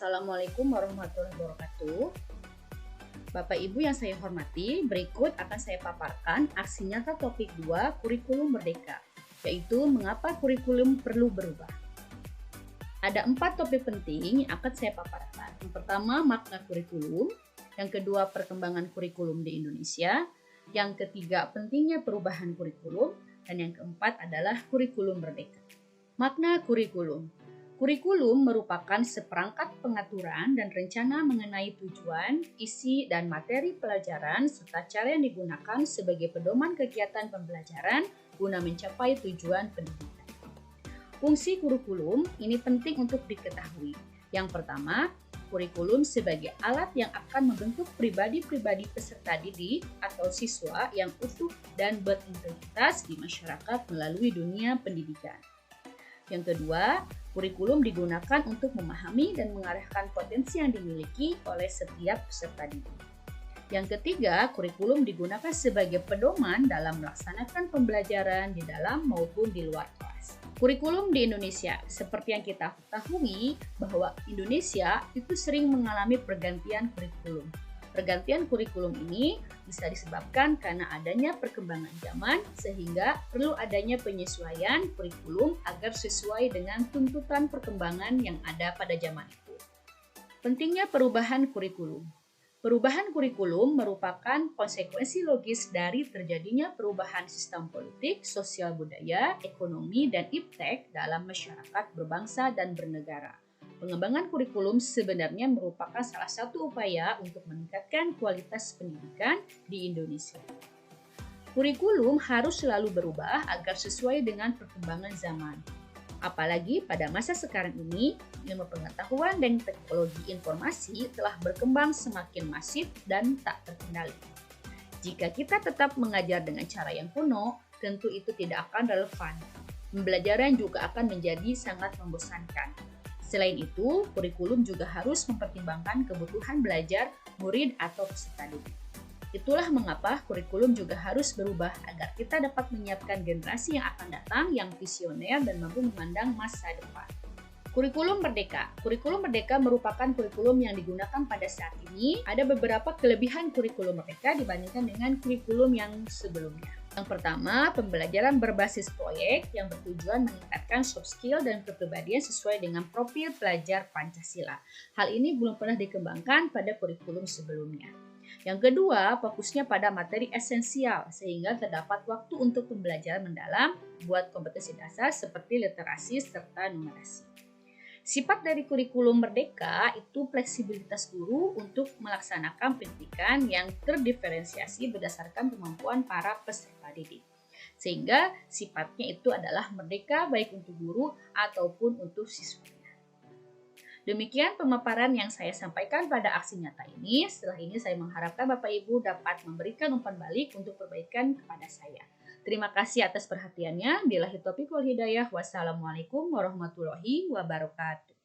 Assalamualaikum warahmatullahi wabarakatuh. Bapak Ibu yang saya hormati, berikut akan saya paparkan aksi nyata topik 2 kurikulum merdeka, yaitu mengapa kurikulum perlu berubah. Ada 4 topik penting yang akan saya paparkan. Yang pertama, makna kurikulum. Yang kedua, perkembangan kurikulum di Indonesia. Yang ketiga, pentingnya perubahan kurikulum. Dan yang keempat adalah kurikulum merdeka. Makna kurikulum. Kurikulum merupakan seperangkat pengaturan dan rencana mengenai tujuan, isi, dan materi pelajaran serta cara yang digunakan sebagai pedoman kegiatan pembelajaran guna mencapai tujuan pendidikan. Fungsi kurikulum ini penting untuk diketahui. Yang pertama, kurikulum sebagai alat yang akan membentuk pribadi-pribadi peserta didik atau siswa yang utuh dan berintegritas di masyarakat melalui dunia pendidikan. Yang kedua, kurikulum digunakan untuk memahami dan mengarahkan potensi yang dimiliki oleh setiap peserta didik. Yang ketiga, kurikulum digunakan sebagai pedoman dalam melaksanakan pembelajaran di dalam maupun di luar kelas. Kurikulum di Indonesia, seperti yang kita ketahui bahwa Indonesia itu sering mengalami pergantian kurikulum. Pergantian kurikulum ini bisa disebabkan karena adanya perkembangan zaman sehingga perlu adanya penyesuaian kurikulum agar sesuai dengan tuntutan perkembangan yang ada pada zaman itu. Pentingnya perubahan kurikulum. Perubahan kurikulum merupakan konsekuensi logis dari terjadinya perubahan sistem politik, sosial budaya, ekonomi, dan iptek dalam masyarakat berbangsa dan bernegara. Pengembangan kurikulum sebenarnya merupakan salah satu upaya untuk meningkatkan kualitas pendidikan di Indonesia. Kurikulum harus selalu berubah agar sesuai dengan perkembangan zaman. Apalagi pada masa sekarang ini, ilmu pengetahuan dan teknologi informasi telah berkembang semakin masif dan tak terkendali. Jika kita tetap mengajar dengan cara yang kuno, tentu itu tidak akan relevan. Pembelajaran juga akan menjadi sangat membosankan. Selain itu, kurikulum juga harus mempertimbangkan kebutuhan belajar murid atau peserta didik. Itulah mengapa kurikulum juga harus berubah agar kita dapat menyiapkan generasi yang akan datang yang visioner dan mampu memandang masa depan. Kurikulum merdeka. Kurikulum merdeka merupakan kurikulum yang digunakan pada saat ini. Ada beberapa kelebihan kurikulum merdeka dibandingkan dengan kurikulum yang sebelumnya. Yang pertama, pembelajaran berbasis proyek yang bertujuan meningkatkan soft skill dan kepribadian sesuai dengan profil pelajar Pancasila. Hal ini belum pernah dikembangkan pada kurikulum sebelumnya. Yang kedua, fokusnya pada materi esensial sehingga terdapat waktu untuk pembelajaran mendalam buat kompetensi dasar seperti literasi serta numerasi. Sifat dari kurikulum merdeka itu fleksibilitas guru untuk melaksanakan pendidikan yang terdiferensiasi berdasarkan kemampuan para peserta didik. Sehingga sifatnya itu adalah merdeka baik untuk guru ataupun untuk siswanya. Demikian pemaparan yang saya sampaikan pada aksi nyata ini. Setelah ini saya mengharapkan Bapak Ibu dapat memberikan umpan balik untuk perbaikan kepada saya. Terima kasih atas perhatiannya. Billahi taufiq wal hidayah. Wassalamualaikum warahmatullahi wabarakatuh.